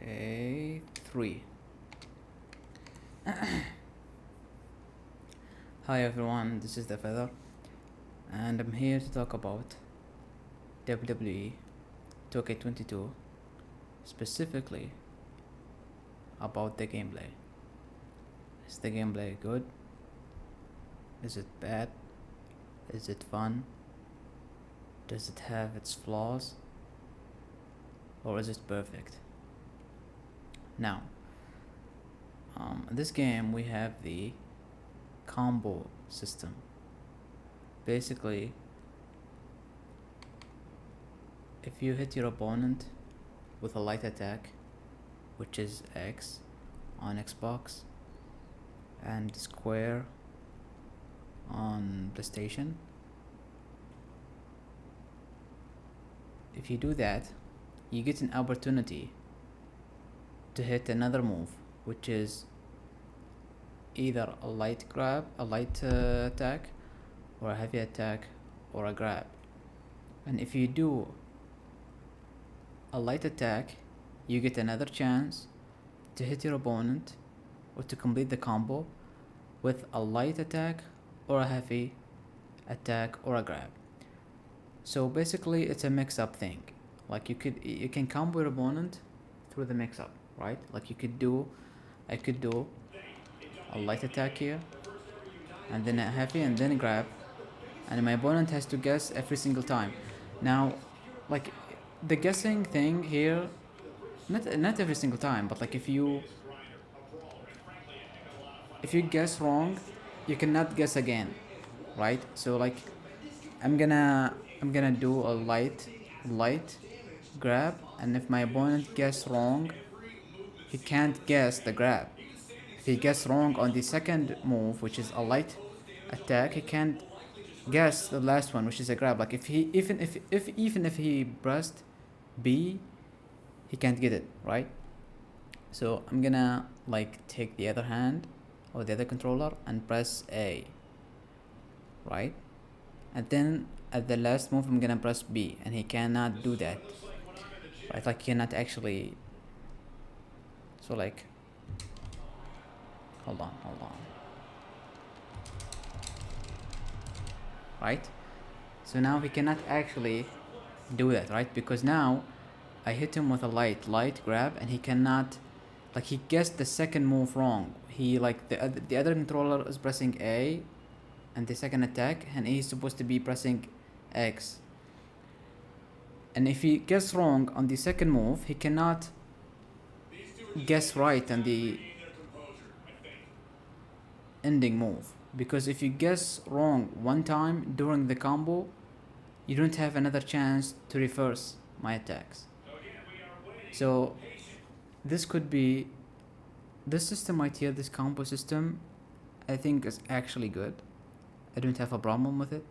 Okay, 3. Hi everyone, this is the Feather, and I'm here to talk about WWE2K22, specifically about the gameplay. Is the gameplay good? Is it bad? Is it fun? Does it have its flaws? Or is it perfect? Now, in this game we have the combo system. Basically, if you hit your opponent with a light attack, which is X on Xbox and square on PlayStation, if you do that, you get an opportunity to hit another move, which is either a light grab, a light attack, or a heavy attack, or a grab. And if you do a light attack, you get another chance to hit your opponent or to complete the combo with a light attack or a heavy attack or a grab. So basically it's a mix-up thing. Like you can combo your opponent through the mix-up, right? Like I could do a light attack here, and then a heavy, and then a grab, and my opponent has to guess every single time. Now, like the guessing thing here, not every single time, but like if you guess wrong, you cannot guess again, right? So like I'm gonna do a light grab, and if my opponent guess wrong, he can't guess the grab. If he guess wrong on the second move, which is a light attack, he can't guess the last one, which is a grab. Like if he even if he pressed B, he can't get it, right? So I'm gonna like take the other hand or the other controller and press A, right? And then at the last move I'm gonna press B, and he cannot do that, right? Like he cannot actually. So like, hold on, right? So now he cannot actually do that, right? Because now I hit him with a light grab, and he cannot, like he guessed the second move wrong. He like the other controller is pressing A and the second attack, and he's supposed to be pressing X. And if he guess wrong on the second move, he cannot guess right on the ending move, because if you guess wrong one time during the combo, you don't have another chance to reverse my attacks. So this system right here, this combo system, I think is actually good. I don't have a problem with it.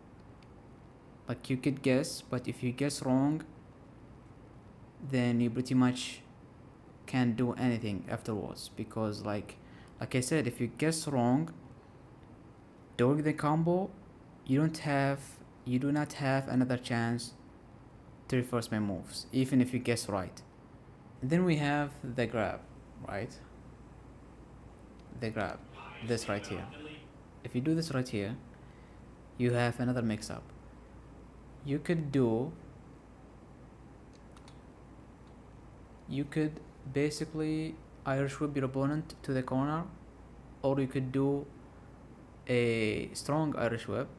Like you could guess, but if you guess wrong, then you pretty much can't do anything afterwards, because like I said, if you guess wrong during the combo, you do not have another chance to reverse my moves, even if you guess right. And then we have the grab, right? The grab, this right here. If you do this right here, you have another mix-up. You could basically Irish whip your opponent to the corner, or you could do a strong Irish whip.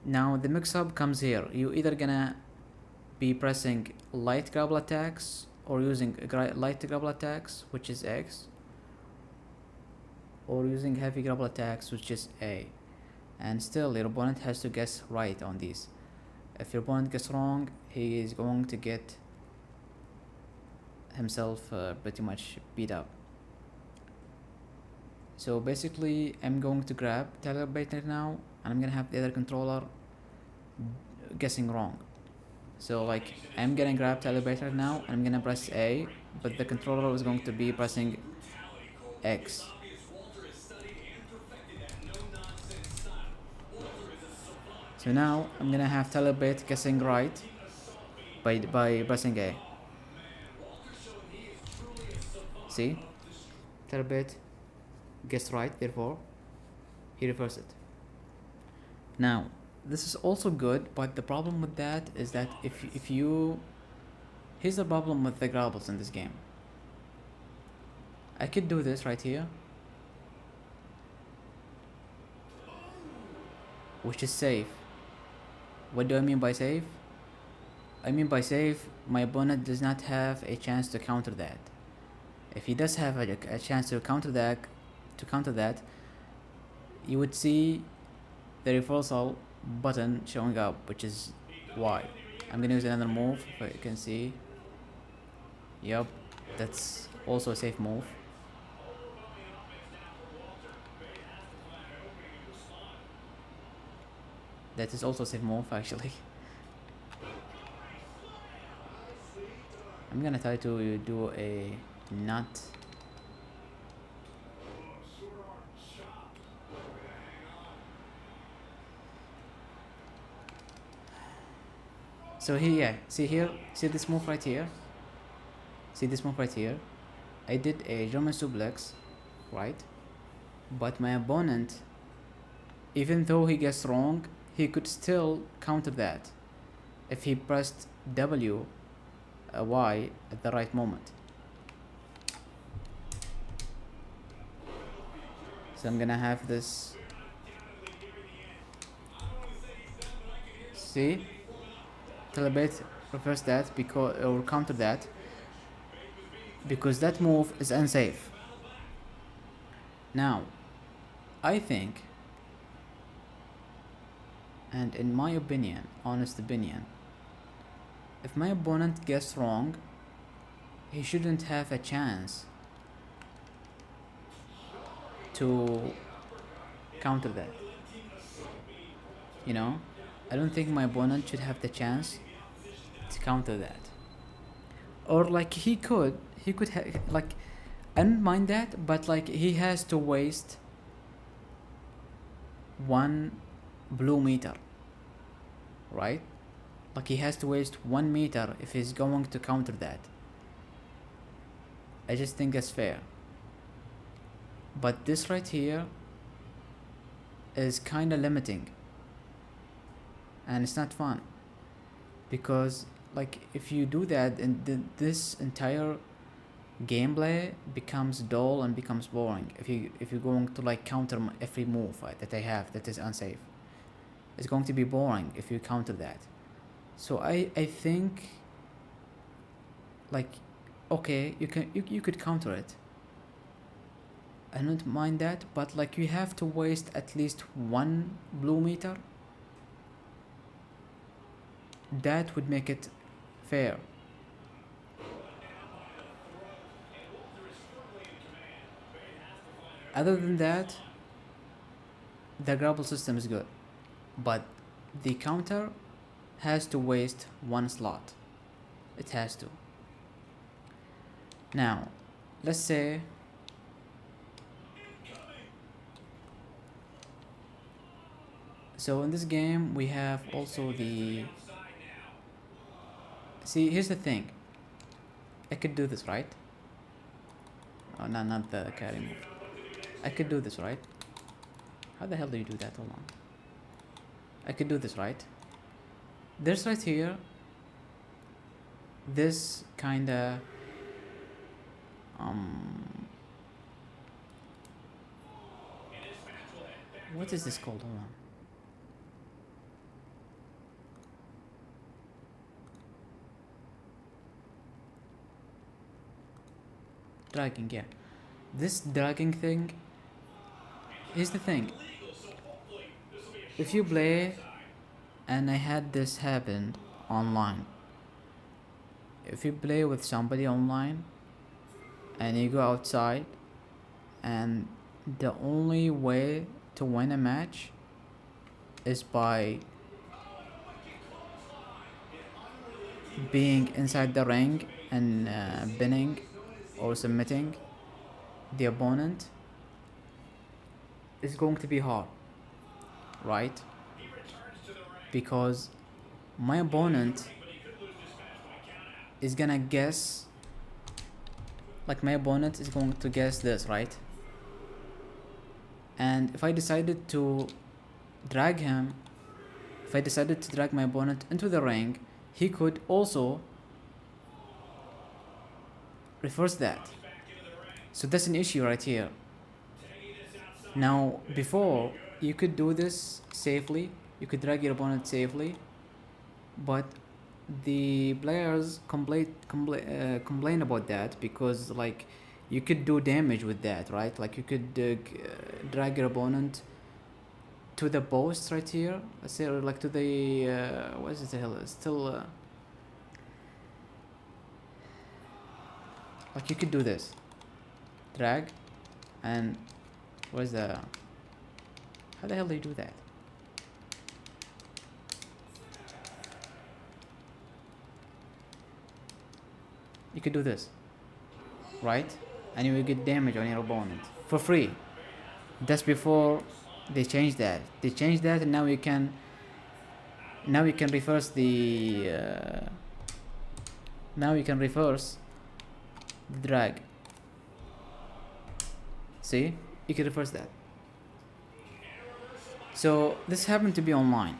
Now the mix-up comes here. You either gonna be pressing light grapple attacks or using light grapple attacks, which is X, or using heavy grapple attacks, which is A. And still your opponent has to guess right on these. If your opponent gets wrong, he is going to get himself pretty much beat up. So basically I'm going to grab Tyler Bater now, and I'm gonna have the other controller guessing wrong. So like I'm gonna grab Tyler Bater now, and I'm gonna press A, but the controller is going to be pressing X. So now I'm gonna have Talibate guessing right by pressing A. See, little bit guessed right, therefore he reversed it. Now this is also good, but the problem with that is that if you here's the problem with the grapbles in this game. I could do this right here, which is safe. What do I mean by safe? I mean by safe, my opponent does not have a chance to counter that. If he does have a chance to counter that, you would see the reversal button showing up, which is why. I'm gonna use another move, but you can see. Yep, that's also a safe move. That is also a safe move, actually. I'm gonna try to do a nut. So here, see this move right here. See this move right here. I did a German suplex, right? But my opponent, even though he guessed wrong, he could still counter that if he pressed W, Y at the right moment. So I'm gonna have this. See, Telebate reverse that because or counter that because that move is unsafe. Now, I think, and in my opinion, honest opinion, if my opponent guessed wrong, he shouldn't have a chance to counter that. You know, I don't think my opponent should have the chance to counter that. Or like he could like, I don't mind that, but like he has to waste one blue meter, right? Like he has to waste 1 meter if he's going to counter that. I just think that's fair. But this right here is kinda limiting. And it's not fun. Because like if you do that, and this entire gameplay becomes dull and becomes boring. If you're going to like counter every move that I have that is unsafe, it's going to be boring if you counter that. So I think like, okay, you could counter it. I don't mind that, but like you have to waste at least 1 blue meter. That would make it fair. Other than that, the grapple system is good, but the counter has to waste 1 slot. It has to. Now, let's say so in this game we have also the. See, here's the thing. I could do this, right? Oh, no, not the carry move. I could do this, right? How the hell do you do that? Hold on. I could do this, right? This right here. This kinda what is this called? Hold on. Dragging, yeah. This dragging thing. Here's the thing. If you play, and I had this happen online. If you play with somebody online, and you go outside, and the only way to win a match is by being inside the ring and pinning or submitting the opponent, is going to be hard, right? Because my opponent is gonna guess like my opponent is going to guess this, right? And if I decided to drag him, if I decided to drag my opponent into the ring, he could also reverse that. So that's an issue right here. Now, before, you could do this safely, you could drag your opponent safely, but the players complain about that because like you could do damage with that, right? Like you could drag your opponent to the post right here, let's say, or like to the what is it the hell still like you could do this, drag, and where's the, how the hell do you do that? You could do this, right? And you will get damage on your opponent for free. That's before they changed that. They changed that, and now you can reverse the now you can reverse the drag. See, you can reverse that. So this happened to be online.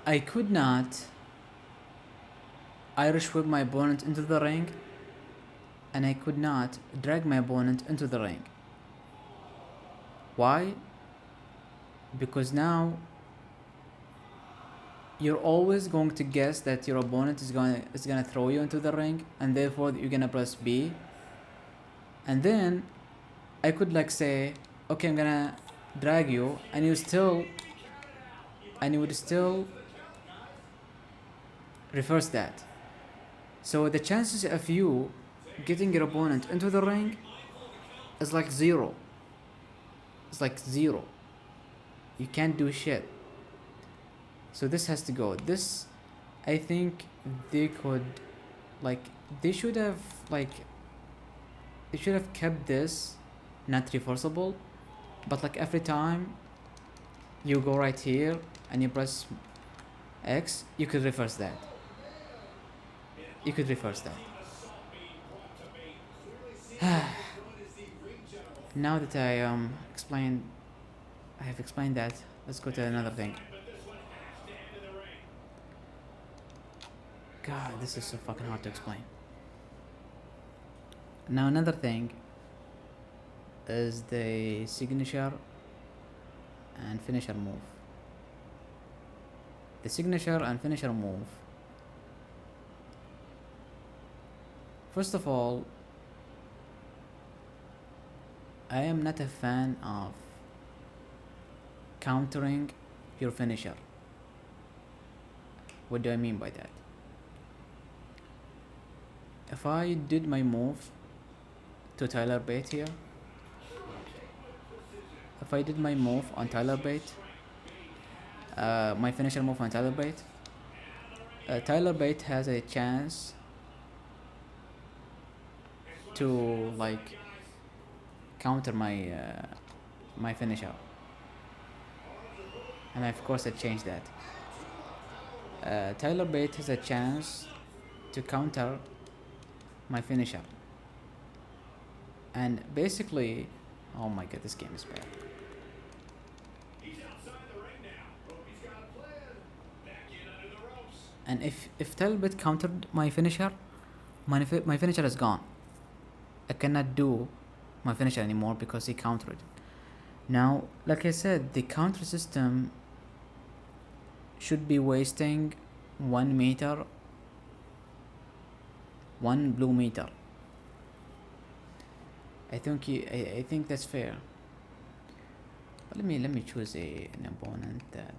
I could not Irish whip my opponent into the ring, and I could not drag my opponent into the ring. Why? Because now you're always going to guess that your opponent is gonna throw you into the ring, and therefore you're gonna press B. And then I could like say, okay, I'm gonna drag you, and you would still reverse that. So the chances of you getting your opponent into the ring is like zero. It's like zero. You can't do shit. So this has to go. This, I think they could, like, they should have kept this not reversible, but like every time you go right here and you press X, you could reverse that. You could reverse that. Now that I have explained that, let's go to another thing. God, this is so fucking hard to explain. Now another thing is the signature and finisher move. The signature and finisher move. First of all, I am not a fan of countering your finisher. What do I mean by that? If I did my move to Tyler Bate here, if I did my move on Tyler Bate, my finisher move on Tyler Bate, Tyler Bate has a chance to like counter my my finisher, and of course I changed that. Tyler Bate has a chance to counter my finisher, and basically, oh my god, this game is bad. And if Tyler Bate countered my finisher, my finisher is gone. I cannot do my finisher anymore because he countered it. Now, like I said, the counter system should be wasting 1 meter, 1 blue meter. I think that's fair. But let me choose an opponent that.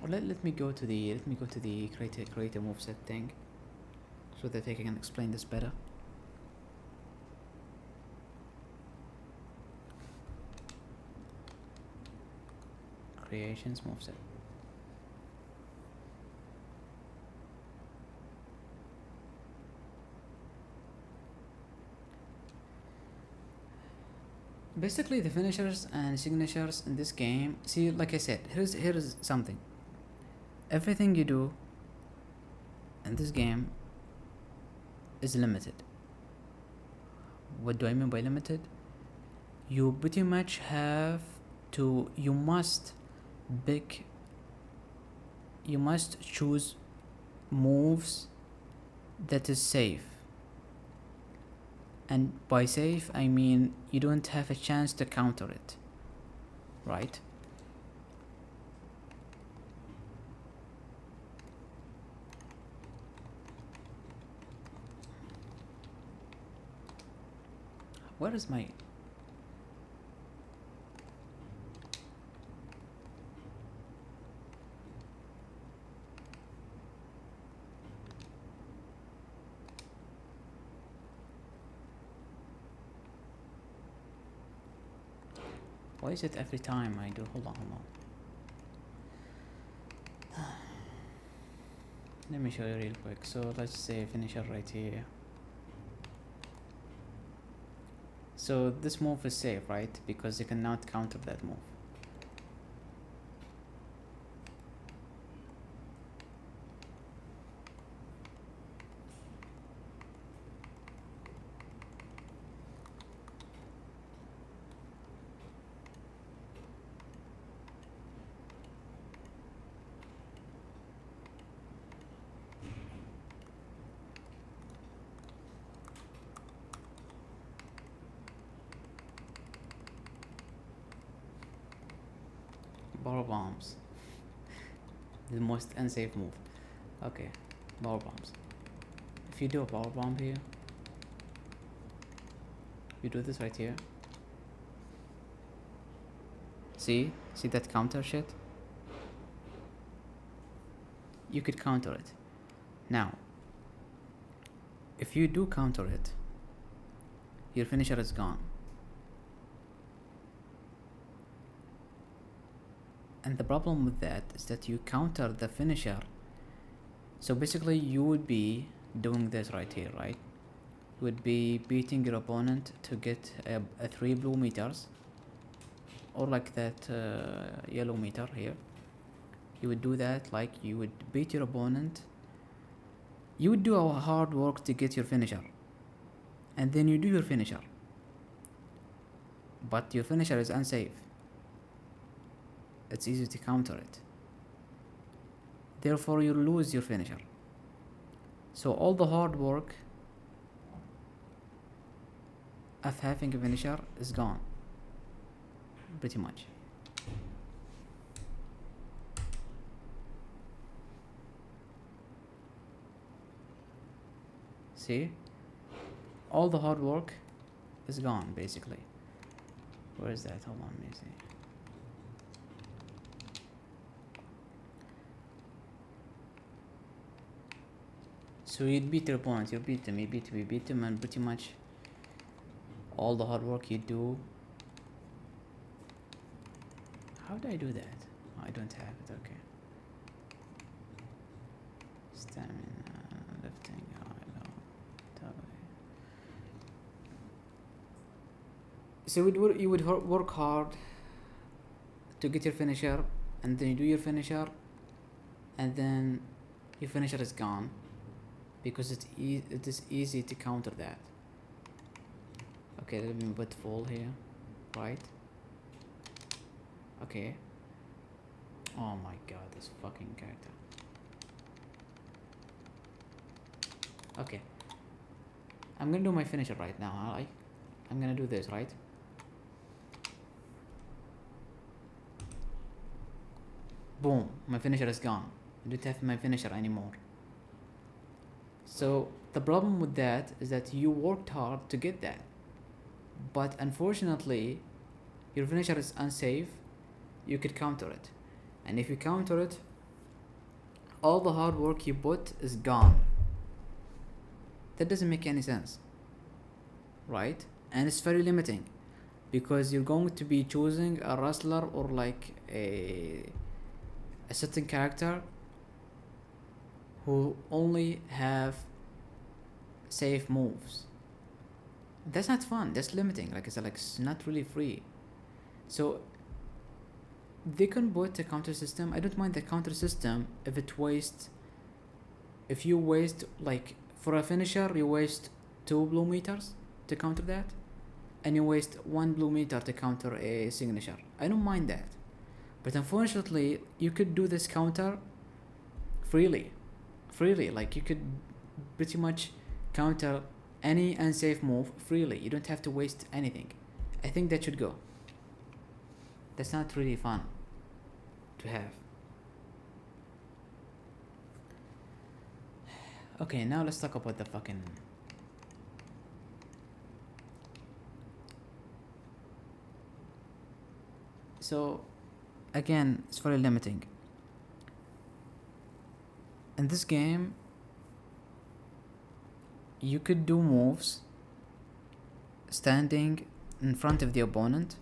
Or let me go to the create a moveset thing, so that I can explain this better. Creations moveset. Basically, the finishers and signatures in this game. See, like I said, here's something. Everything you do in this game is limited. What do I mean by limited? You pretty much have to, you must pick, you must choose moves that is safe. And by safe, I mean you don't have a chance to counter it, right? Where is my... Why is it every time I do... Hold on. Let me show you real quick. So let's say finisher right here. So this move is safe, right? Because you cannot counter that move. Power bombs. The most unsafe move. Okay, power bombs. If you do a power bomb here, you do this right here. See that counter shit? You could counter it. Now, if you do counter it, your finisher is gone. And the problem with that is that you counter the finisher. So basically you would be doing this right here, right? You would be beating your opponent to get a 3 blue meters, or like that yellow meter here. You would do that, like you would beat your opponent. You would do a hard work to get your finisher, and then you do your finisher, but your finisher is unsafe. It's easy to counter it. Therefore, you lose your finisher. So all the hard work of having a finisher is gone, pretty much. See? All the hard work is gone, basically. Where is that? Hold on, let me see. So you'd beat your opponent, you beat them, and pretty much all the hard work you do. How do I do that? Oh, I don't have it, okay. Stamina, lifting, high, low, top. So you would work hard to get your finisher, and then you do your finisher, and then your finisher is gone, because it is easy to counter that. Okay, let me put full here, right? Okay. Oh my god, this fucking character. Okay, I'm gonna do my finisher right now. I'm gonna do this, right? Boom, my finisher is gone. I don't have my finisher anymore. So the problem with that is that you worked hard to get that, but unfortunately your finisher is unsafe. You could counter it, and if you counter it, all the hard work you put is gone. That doesn't make any sense, right? And it's very limiting, because you're going to be choosing a wrestler or like a certain character who only have safe moves. That's not fun. That's limiting. Like it's not really free. So they can put a counter system. I don't mind the counter system if you waste, like for a finisher you waste 2 blue meters, to counter that, and you waste 1 blue meter to counter a signature. I don't mind that. But unfortunately, you could do this counter freely. Like you could pretty much counter any unsafe move freely. You don't have to waste anything. I think that should go. That's not really fun to have. Okay, now let's talk about the fucking... So, again, it's very limiting. In this game, you could do moves standing in front of the opponent.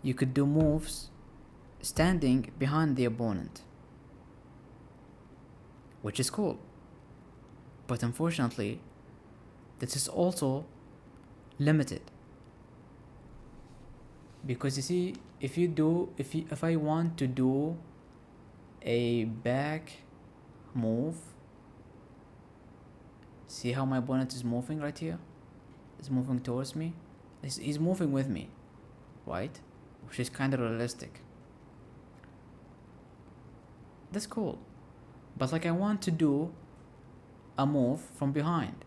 You could do moves standing behind the opponent, which is cool. But unfortunately, this is also limited. Because you see, if I want to do a back move, see how my opponent is moving right here? He's moving towards me. He's moving with me, right? Which is kind of realistic. That's cool. But like I want to do a move from behind.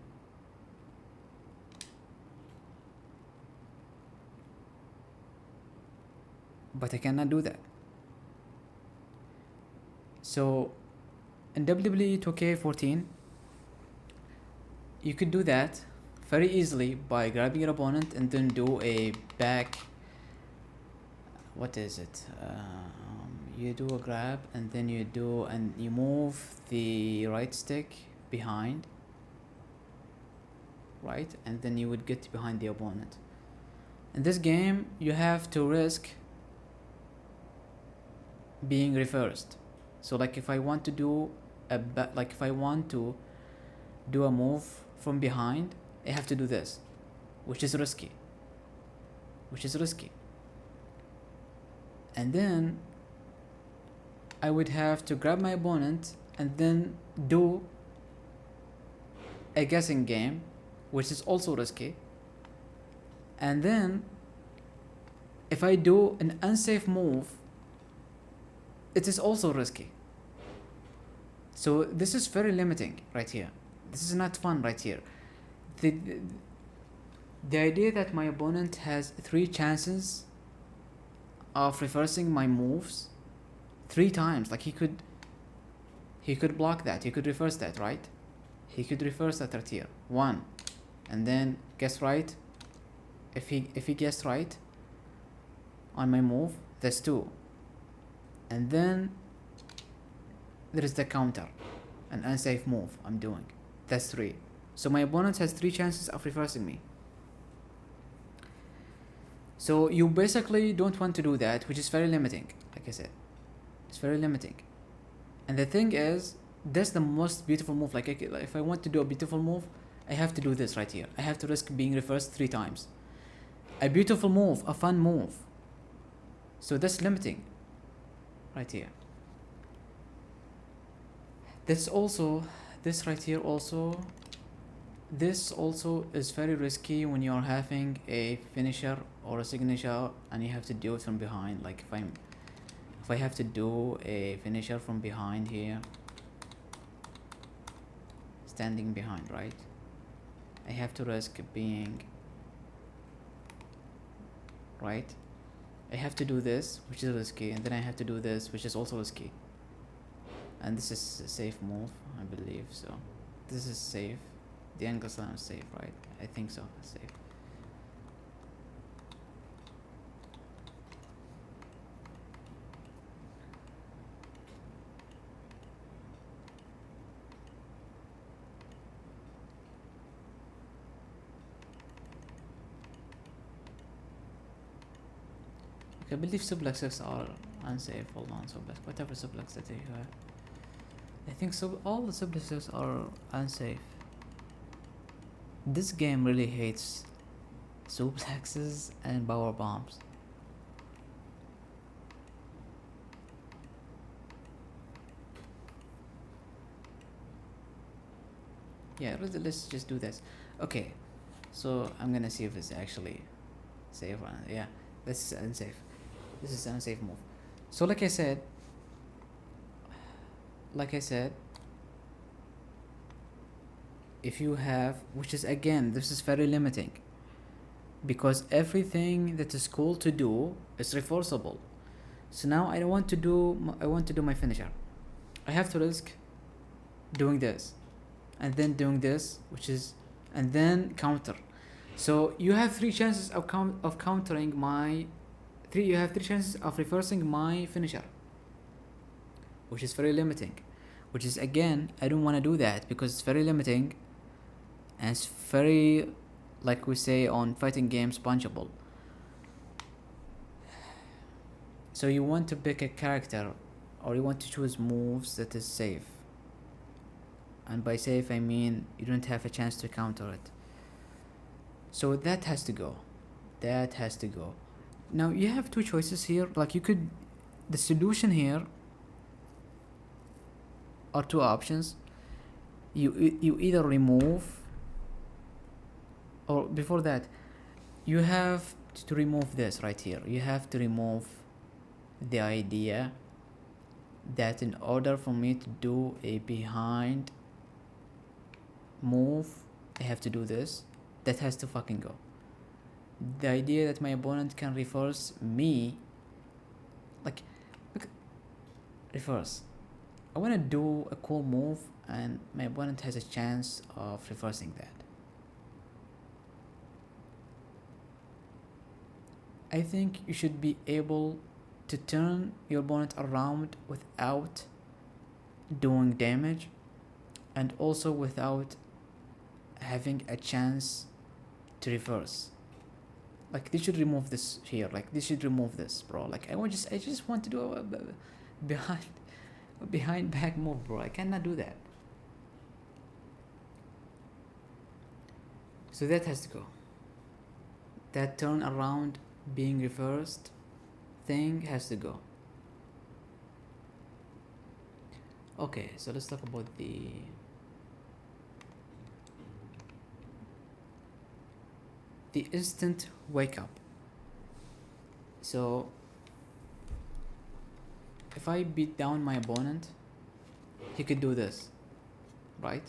But I cannot do that. So in WWE2K14, you could do that very easily by grabbing your opponent and then do a back... What is it? You do a grab and then you move the right stick behind, right? And then you would get behind the opponent. In this game, you have to risk being reversed. So like if I want to do if I want to do a move from behind, I have to do this, which is risky. And then I would have to grab my opponent and then do a guessing game, which is also risky. And then if I do an unsafe move, it is also risky. So this is very limiting right here. This is not fun right here. The idea that my opponent has 3 chances of reversing my moves 3 times, like he could block that, he could reverse that, right? He could reverse that right here. 1, and then guess right. If he guessed right on my move, that's 2. And then there is the counter, an unsafe move I'm doing. That's 3. So my opponent has 3 chances of reversing me. So you basically don't want to do that, which is very limiting. Like I said, it's very limiting. And the thing is, that's the most beautiful move. Like if I want to do a beautiful move, I have to do this right here. I have to risk being reversed 3 times. A beautiful move, a fun move. So that's limiting right here. This right here also, this also is very risky when you're having a finisher or a signature and you have to do it from behind. Like if I have to do a finisher from behind here, standing behind, right? I have to risk being right. I have to do this, which is risky, and then I have to do this, which is also risky. And this is a safe move, I believe. So this is safe. The angle slam is safe, right? I think so. Safe. Okay, I believe suplexes are unsafe. Hold on, whatever suplex that you have. I think so. All the suplexes are unsafe. This game really hates suplexes and power bombs. Yeah, let's just do this. Okay, So I'm gonna see if it's actually safe or not. Yeah, this is unsafe. This is an unsafe move. So like I said, if you have, which is again, this is very limiting, because everything that is cool to do is reversible. So now I want to do, I want to do my finisher. I have to risk doing this, and then doing this, which is, and then counter. So you have three chances of countering my three. You have three chances of reversing my finisher, which is very limiting. Which is again, I don't want to do that because it's very limiting, and it's very, like we say on fighting games, punchable. So you want to pick a character, or you want to choose moves that is safe. And by safe I mean you don't have a chance to counter it. So that has to go. That has to go. Now you have two choices here. Like you could, the solution here are two options. You either remove, or before that, you have to remove this right here. You have to remove the idea that in order for me to do a behind move, I have to do this. That has to fucking go. The idea that my opponent can reverse me, like, look, reverse. I want to do a cool move and my opponent has a chance of reversing that. I think you should be able to turn your opponent around without doing damage, and also without having a chance to reverse. Like they should remove this here. Like they should remove this, bro. Like I just want to do a behind back move, bro. I cannot do that. So that has to go. That turn around being reversed thing has to go. Okay, so let's talk about the instant wake up. So if I beat down my opponent, he could do this, right?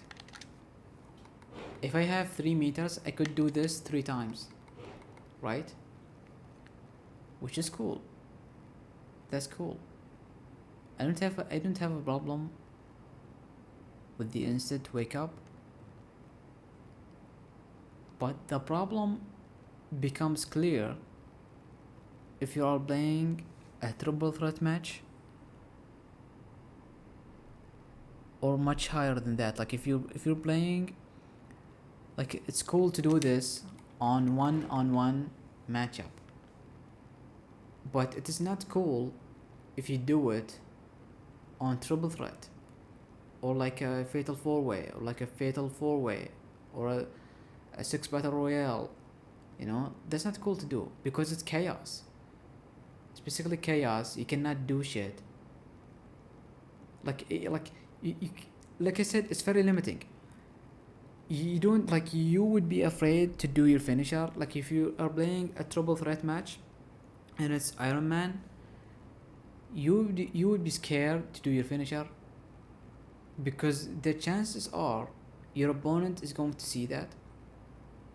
If I have 3 meters, I could do this 3 times, right? Which is cool. That's cool. I don't have a problem with the instant wake up, but the problem becomes clear if you are playing a triple threat match or much higher than that. Like if you're playing, like it's cool to do this on one matchup, but it is not cool if you do it on triple threat, or like a fatal 4-way, or like a fatal 4-way, or a 6 battle royale. You know, that's not cool to do because it's chaos. It's basically chaos. You cannot do shit. Like like I said, it's very limiting. You don't, like, you would be afraid to do your finisher. Like if you are playing a triple threat match and it's Iron Man, you would be scared to do your finisher, because the chances are your opponent is going to see that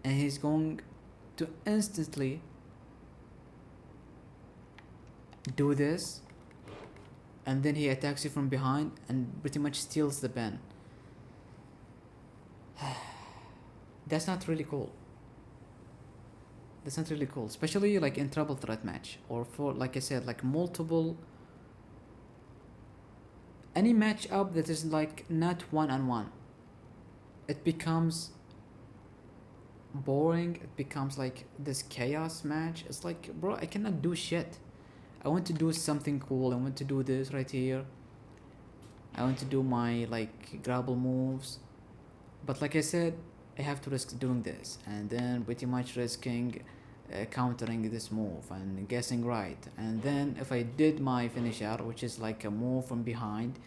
and he's going to instantly do this, and then he attacks you from behind and pretty much steals the pen. That's not really cool. That's not really cool, especially like in triple threat match, or for, like I said, like multiple, any match up that is like not 1-on-1. It becomes boring. It becomes like this chaos match. It's like, bro, I cannot do shit. I want to do something cool. I want to do this right here. I want to do my like grapple moves, but like I said, I have to risk doing this, and then pretty much risking countering this move and guessing right. And then if I did my finisher, which is like a move from behind,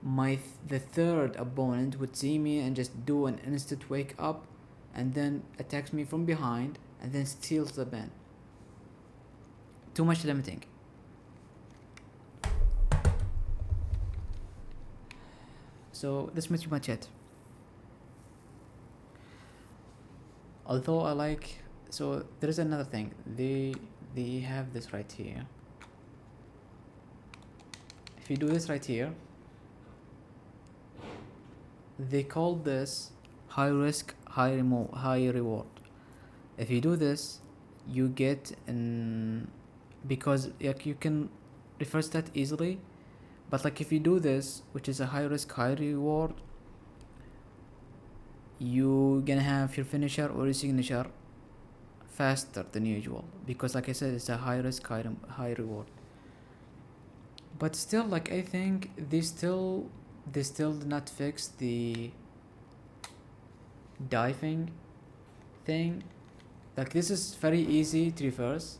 the third opponent would see me and just do an instant wake up and then attacks me from behind and then steals the pin. Too much limiting. So that's pretty much it. Although I like, so there is another thing. They have this right here. If you do this right here, they call this high risk, high reward. If you do this, you get because like you can reverse that easily, but like if you do this, which is a high risk, high reward, you gonna have your finisher or your signature faster than usual, because like I said, it's a high risk, high reward. But still, like I think they still did not fix the diving thing. Like this is very easy to reverse.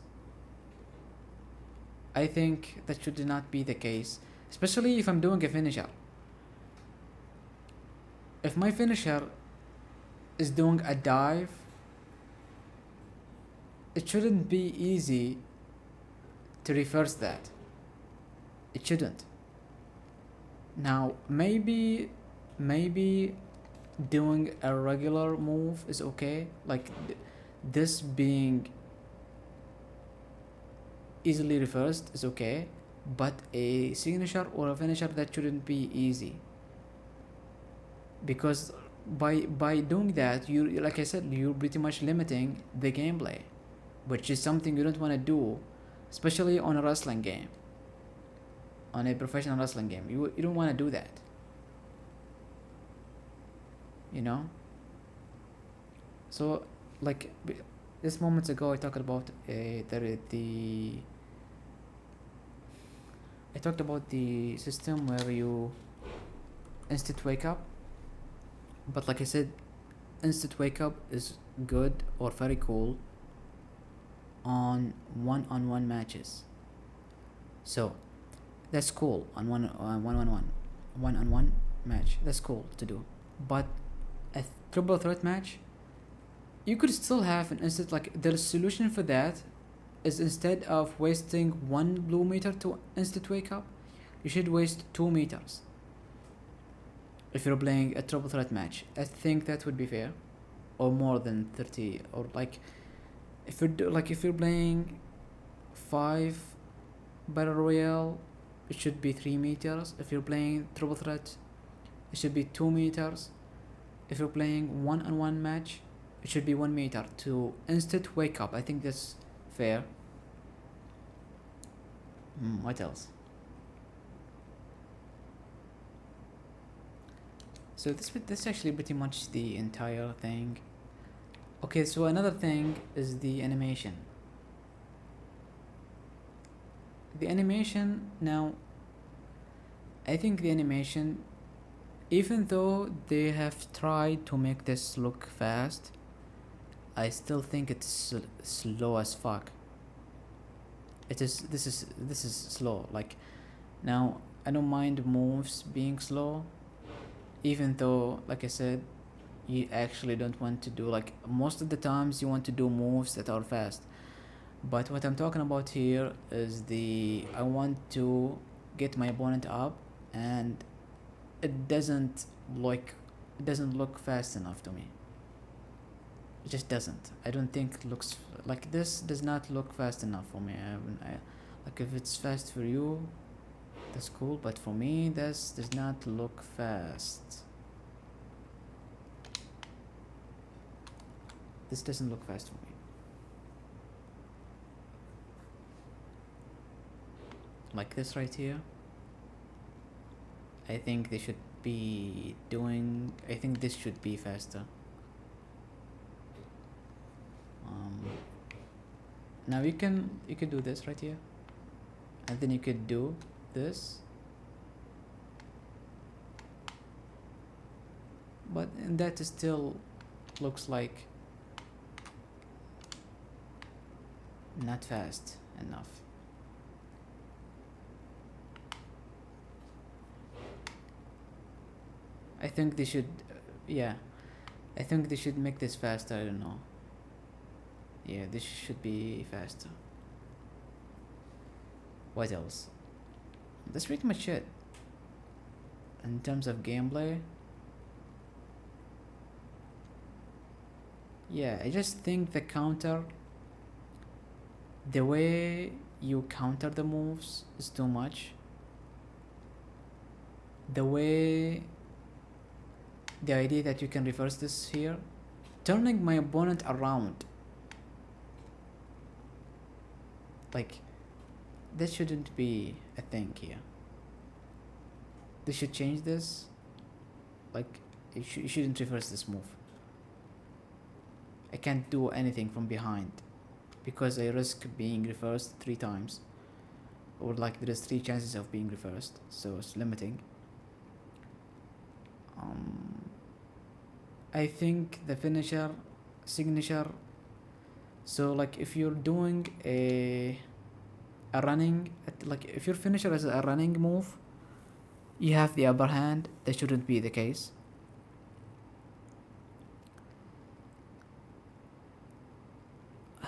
I think that should not be the case, especially if I'm doing a finisher. If my finisher is doing a dive, it shouldn't be easy to reverse that. It shouldn't. Now maybe doing a regular move is okay, like this being easily reversed is okay, but a signature or a finisher, that shouldn't be easy, because by doing that, you, like I said, you're pretty much limiting the gameplay, which is something you don't want to do, especially on a wrestling game, on a professional wrestling game. You don't want to do that, you know. So like this moments ago I talked about I talked about the system where you instant wake up, but like I said, instant wake up is good or very cool on one-on-one matches. So that's cool on one-on-one match. That's cool to do, but a triple threat match, you could still have an instant. Like the solution for that is, instead of wasting 1 blue meter to instant wake up, you should waste 2 meters. If you're playing a triple threat match, I think that would be fair, or more than 30, or like if you're playing 5 battle royale, it should be 3 meters. If you're playing triple threat, it should be 2 meters. If you're playing one-on-one match, it should be 1 meter to instant wake up. I think that's fair. What else? So this actually pretty much the entire thing. Okay, so another thing is the animation. The animation now, I think the animation, even though they have tried to make this look fast, I still think it's slow as fuck. This is slow. Like now, I don't mind moves being slow, even though, like I said, you actually don't want to do, like most of the times you want to do moves that are fast. But what I'm talking about here is I want to get my opponent up, and it doesn't look fast enough to me. It just doesn't. I don't think it looks like this. Does not look fast enough for me. Like if it's fast for you, that's cool, but for me this does not look fast. This doesn't look fast for me. Like this right here, I think they should be doing, I think this should be faster. Now you could do this right here, and then you could do this, but that still looks like not fast enough. I think they should, yeah, I think they should make this faster. I don't know. Yeah, this should be faster. What else? That's pretty much it. In terms of gameplay, yeah, I just think the way you counter the moves is too much. The idea that you can reverse this here, turning my opponent around, like, that shouldn't be a thing here. They should change this. Like, you shouldn't reverse this move. I can't do anything from behind because I risk being reversed 3 times, or like there is 3 chances of being reversed, so it's limiting. I think the signature, so like if you're doing a running, like if your finisher is a running move, you have the upper hand. That shouldn't be the case.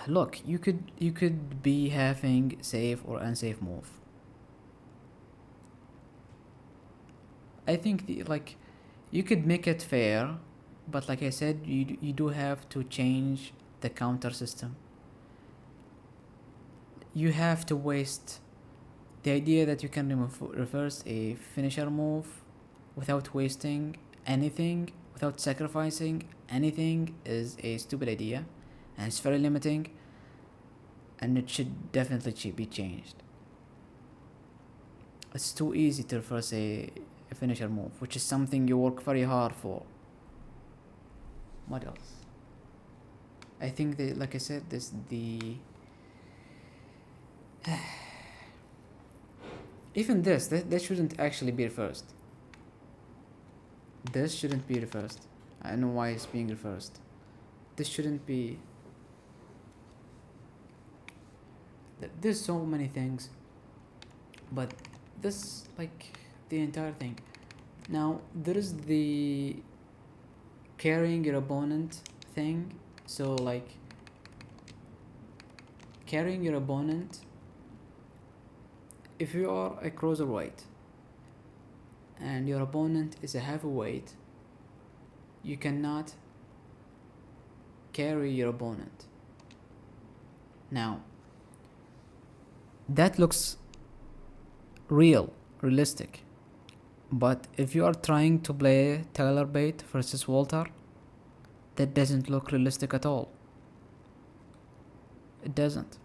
Look, you could be having safe or unsafe move. I think you could make it fair, but like I said, you do have to change the counter system. You have to waste the idea that you can reverse a finisher move without wasting anything, without sacrificing anything, is a stupid idea, and it's very limiting, and it should definitely be changed. It's too easy to reverse a finisher move, which is something you work very hard for. What else? I think that, like I said, even that shouldn't actually be reversed. This shouldn't be reversed. I don't know why it's being reversed. This shouldn't be. There's so many things, but this, like, the entire thing. Now there is the carrying your opponent thing. So like, carrying your opponent, if you are a cruiserweight and your opponent is a heavyweight, you cannot carry your opponent. Now that looks realistic, but if you are trying to play Tyler Bate versus Walter, that doesn't look realistic at all. It doesn't.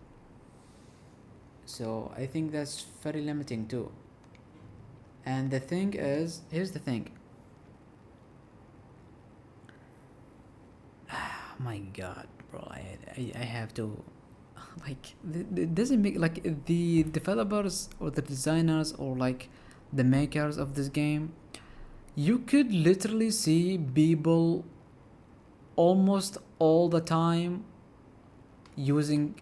So I think that's very limiting too. And the thing is, here's the thing. My god, bro, I have to, like, it doesn't make, like, the developers or the designers or like the makers of this game, you could literally see people almost all the time using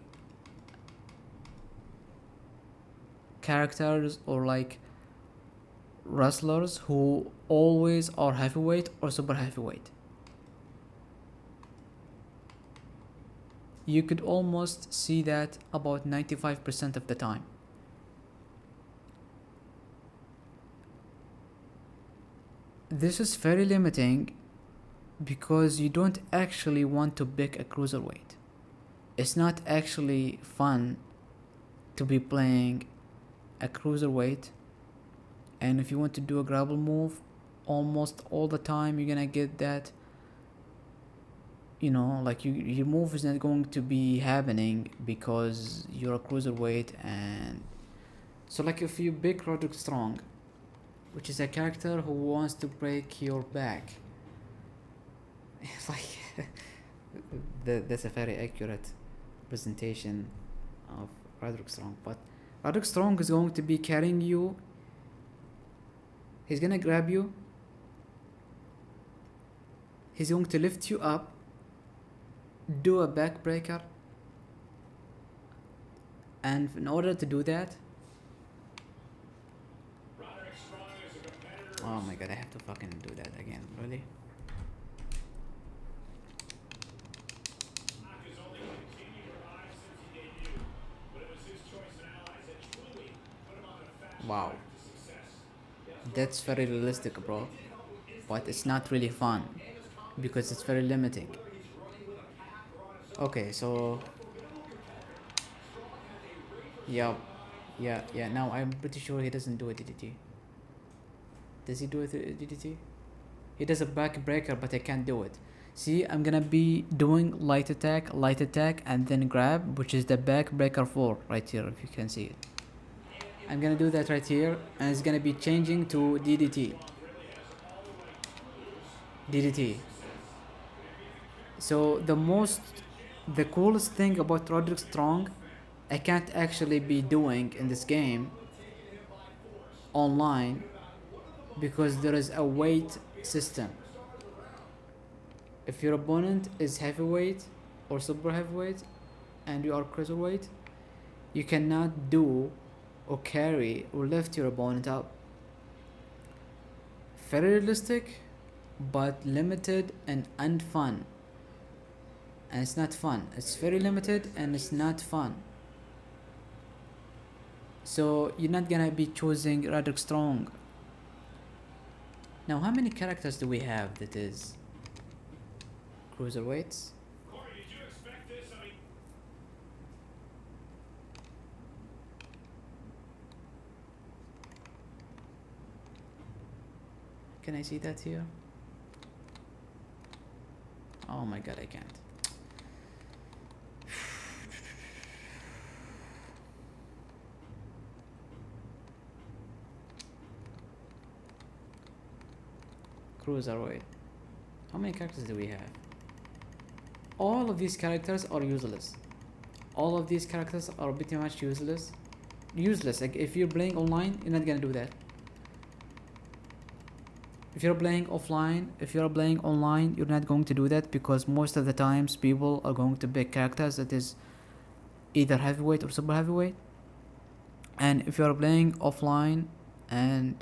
characters or like wrestlers who always are heavyweight or super heavyweight. You could almost see that about 95% of the time. This is very limiting because you don't actually want to pick a cruiserweight. It's not actually fun to be playing a cruiserweight, and if you want to do a grapple move, almost all the time you're gonna get that, like your move is not going to be happening because you're a cruiserweight. And so like if you pick Roderick Strong, which is a character who wants to break your back, it's like that's a very accurate presentation of Roderick Strong. But Roderick Strong is going to be carrying you. He's gonna grab you. He's going to lift you up, do a backbreaker, and in order to do that, oh my god, I have to fucking do that again, really? Wow, that's very realistic, bro. But it's not really fun because it's very limiting. Okay, so yeah, yeah. Now I'm pretty sure he doesn't do a DDT. Does he do a DDT? He does a backbreaker, but I can't do it. See, I'm gonna be doing light attack, and then grab, which is the backbreaker 4 right here, if you can see it. I'm gonna do that right here, and it's gonna be changing to DDT. DDT. So the coolest thing about Roderick Strong, I can't actually be doing in this game online because there is a weight system. If your opponent is heavyweight or super heavyweight and you are cruiserweight, you cannot do or carry or lift your opponent up. Very realistic, but limited and unfun. And it's not fun. It's very limited and it's not fun. So you're not gonna be choosing Roderick Strong. Now, how many characters do we have that is cruiserweights? Can I see that here? Oh my god, I can't. Cruiserweight. How many characters do we have? All of these characters are useless. All of these characters are pretty much useless. Useless. Like if you're playing online, you're not gonna do that. If you're playing offline, if you're playing online, you're not going to do that because most of the times people are going to pick characters that is either heavyweight or super heavyweight. And if you're playing offline and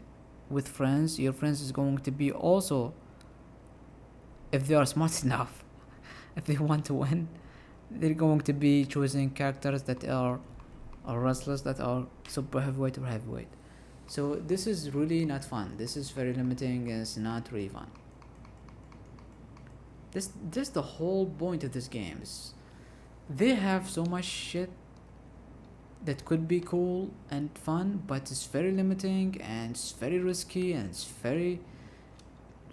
with friends, your friends is going to be also, if they are smart enough, if they want to win, they're going to be choosing characters that are wrestlers that are super heavyweight or heavyweight. So this is really not fun. This is very limiting and it's not really fun. This the whole point of this game is they have so much shit that could be cool and fun, but it's very limiting and it's very risky and it's very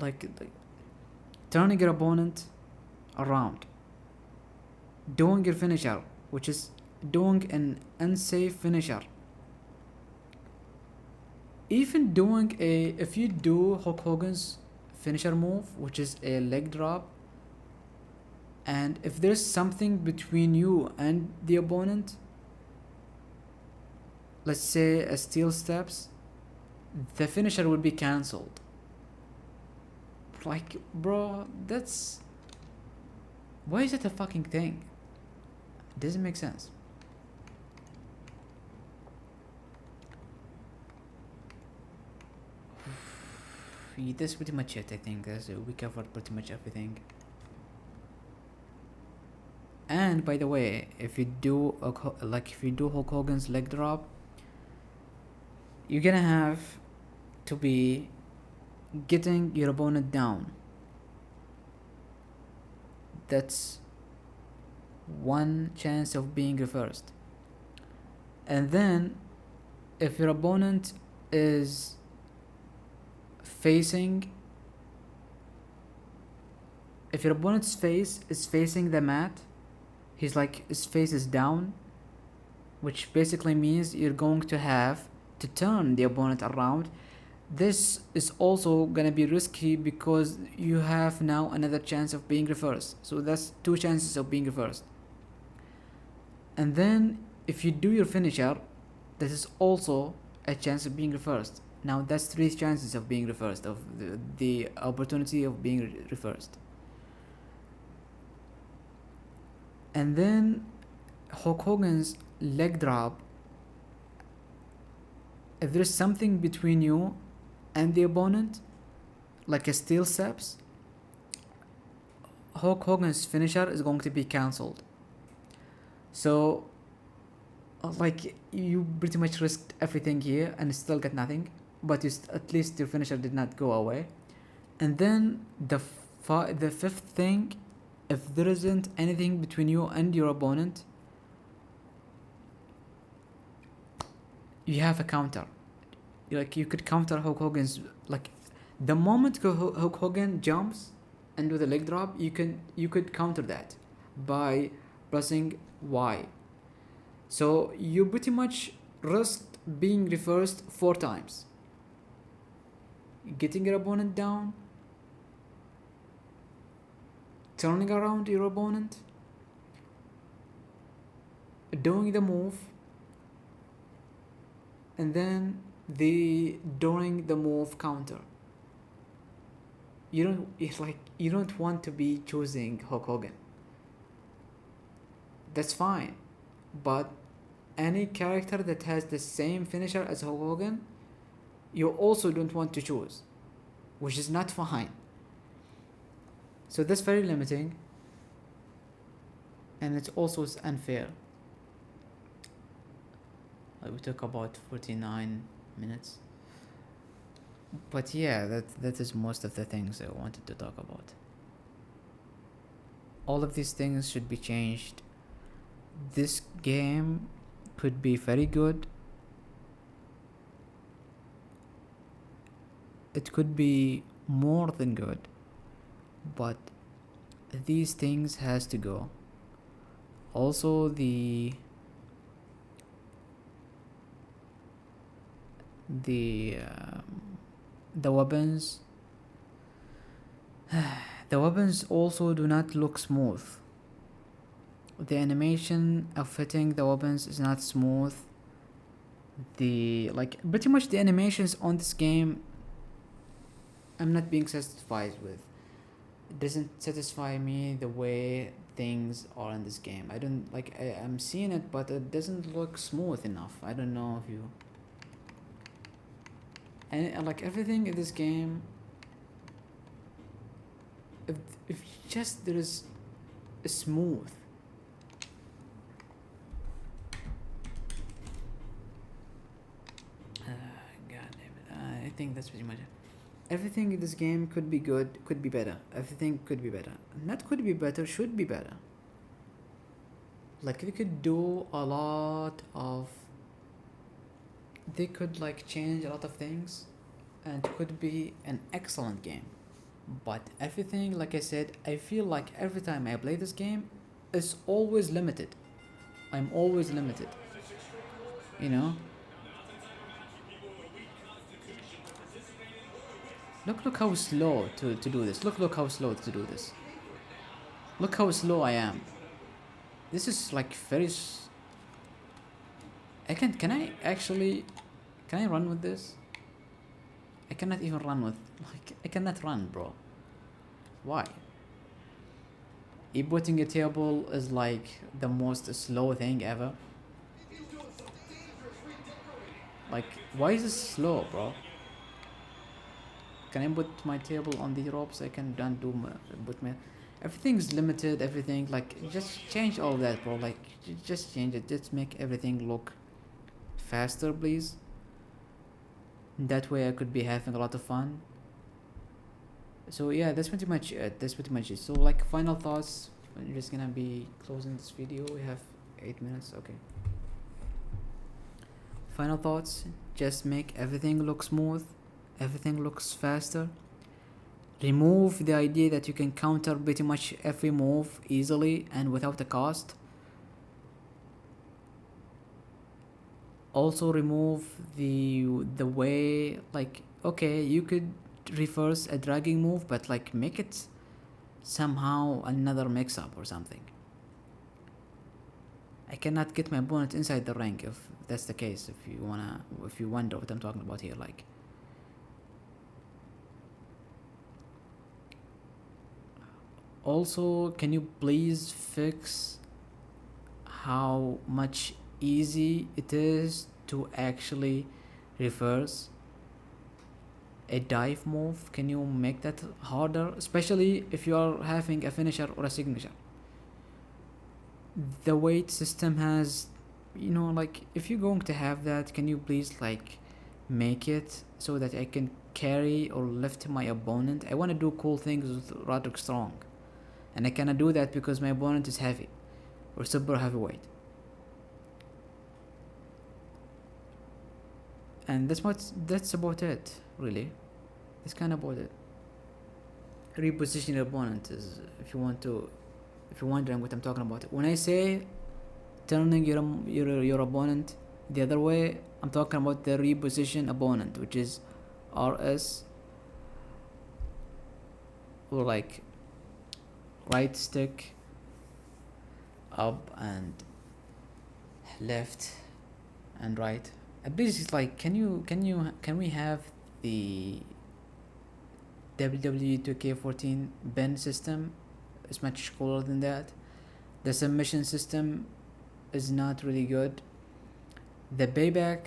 like turning your opponent around, doing your finisher, which is doing an unsafe finisher. Even doing if you do Hulk Hogan's finisher move, which is a leg drop, and if there's something between you and the opponent, let's say a steel steps, the finisher will be cancelled. Like, bro, that's, why is it a fucking thing? It doesn't make sense. That's pretty much it, I think. We covered pretty much everything. And by the way, if you do if you do Hulk Hogan's leg drop, you're gonna have to be getting your opponent down. That's one chance of being reversed. And then if your opponent is facing, if your opponent's face is facing the mat, his face is down, which basically means you're going to have to turn the opponent around. This is also gonna be risky because you have now another chance of being reversed. So that's two chances of being reversed. And then if you do your finisher, that is also a chance of being reversed. Now that's three chances of being reversed, of the opportunity of being reversed. And then Hulk Hogan's leg drop, if there's something between you and the opponent, like a steel steps, Hulk Hogan's finisher is going to be cancelled. So like you pretty much risked everything here and still get nothing, but at least your finisher did not go away. And then the fifth thing, if there isn't anything between you and your opponent, you have a counter. Like you could counter Hulk Hogan's, like the moment Hulk Hogan jumps and do the leg drop, you could counter that by pressing Y. So you pretty much risked being reversed 4 times, getting your opponent down, turning around your opponent, doing the move, and then during the move counter. You don't want to be choosing Hulk Hogan. That's fine, but any character that has the same finisher as Hulk Hogan, you also don't want to choose, which is not fine. So that's very limiting, and it's also unfair. We took about 49 minutes, but yeah, that is most of the things I wanted to talk about. All of these things should be changed. This game could be very good. It could be more than good, but these things has to go. Also the weapons the weapons also do not look smooth. The animation of fitting the weapons is not smooth. Pretty much the animations on this game, I'm not being satisfied with. It doesn't satisfy me the way things are in this game. I'm seeing it, but it doesn't look smooth enough. I don't know if you... And like everything in this game, if just there is a smooth, god damn it, I think that's pretty much it. Everything in this game could be good, could be better. Everything could be better. Not could be better, should be better. Like they could do a lot of... They could like change a lot of things, and it could be an excellent game. But everything, like I said, I feel like every time I play this game, it's always limited. I'm always limited. You know? Look how slow to do this. Look how slow to do this. Look how slow I am. This is like very... Can I run with this? I cannot even run with... I cannot run, bro. Why? Putting a table is like the most slow thing ever. Like, why is this slow, bro? Can I put my table on the ropes? I can put my... Everything's limited, everything. Like, just change all that, bro. Like, just change it. Just make everything look faster, please. That way I could be having a lot of fun. So yeah, that's pretty much it. So like, final thoughts. I'm just gonna be closing this video. We have 8 minutes. Okay. Final thoughts. Just make everything look smooth. Everything looks faster. Remove the idea that you can counter pretty much every move easily and without a cost. Also remove the way, like, okay, you could reverse a dragging move, but like make it somehow another mix-up or something. I cannot get my opponent inside the ring if that's the case. If you wonder what I'm talking about here, like. Also, can you please fix how much easy it is to actually reverse a dive move? Can you make that harder, especially if you are having a finisher or a signature? The weight system has you know, like, if you're going to have that, can you please like make it so that I can carry or lift my opponent? I want to do cool things with Roderick Strong, and I cannot do that because my opponent is heavy or super heavyweight. And that's about it, really. It's kind of about it. Reposition your opponent is, if you're wondering what I'm talking about. When I say turning your opponent the other way, I'm talking about the reposition opponent, which is RS, or like right stick up and left and right. Basically, like, can we have the WWE2K14 bin system? It's much cooler than that. The submission system is not really good. The payback,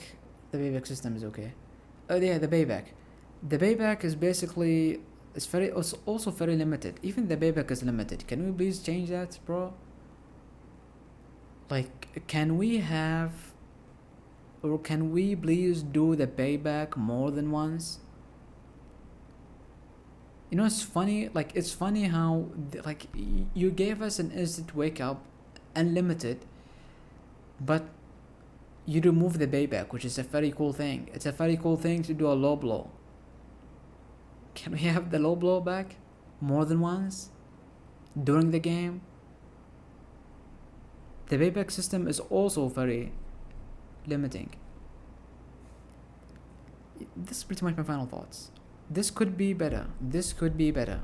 the payback system is okay. Oh yeah, the payback is basically, it's very, it's also very limited. Even the payback is limited. Can we please change that, bro? Like, can we have, or can we please do the payback more than once? You know, it's funny, like, it's funny how like you gave us an instant wake up, unlimited, but you remove the payback, which is a very cool thing. It's a very cool thing to do a low blow. Can we have the low blow back more than once during the game? The payback system is also very limiting. This is pretty much my final thoughts. This could be better. This could be better.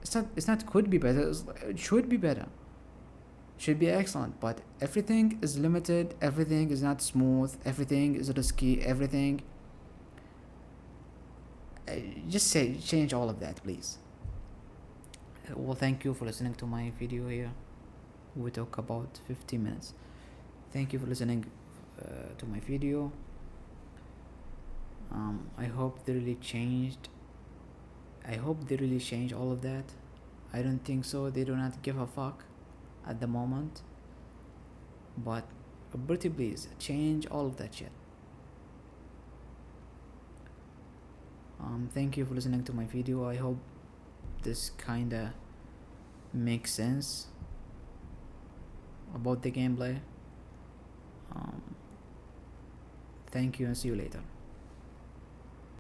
It's not could be better. It should be better. Should be excellent. But everything is limited. Everything is not smooth. Everything is risky. Everything. Just say change all of that, please. Well, thank you for listening to my video here. We talk about 15 minutes. Thank you for listening to my video. I hope they really changed. I hope they really changed all of that. I don't think so. They do not give a fuck at the moment. But pretty please change all of that shit. Thank you for listening to my video. I hope this kinda makes sense about the gameplay. Thank you and see you later.